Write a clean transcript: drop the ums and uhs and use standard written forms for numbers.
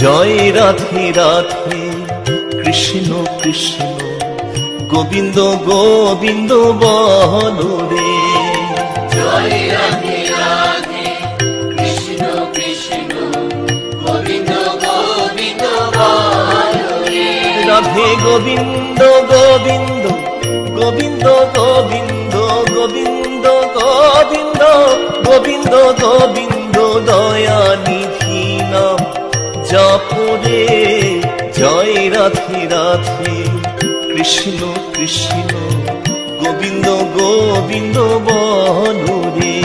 জয় রাধে রাধে কৃষ্ণ কৃষ্ণ গোবিন্দ গোবিন্দ বলো রে। জয় রাধে রাধে কৃষ্ণ কৃষ্ণ গোবিন্দ গোবিন্দ বলো রে। রাধে গোবিন্দ গোবিন্দ গোবিন্দ গোবিন্দ গোবিন্দ গোবিন্দ গোবিন্দ গোবিন্দ দয়া নিধি নাম জপরে। জয় রাধে রাধে কৃষ্ণ কৃষ্ণ গোবিন্দ গোবিন্দ বলো রে।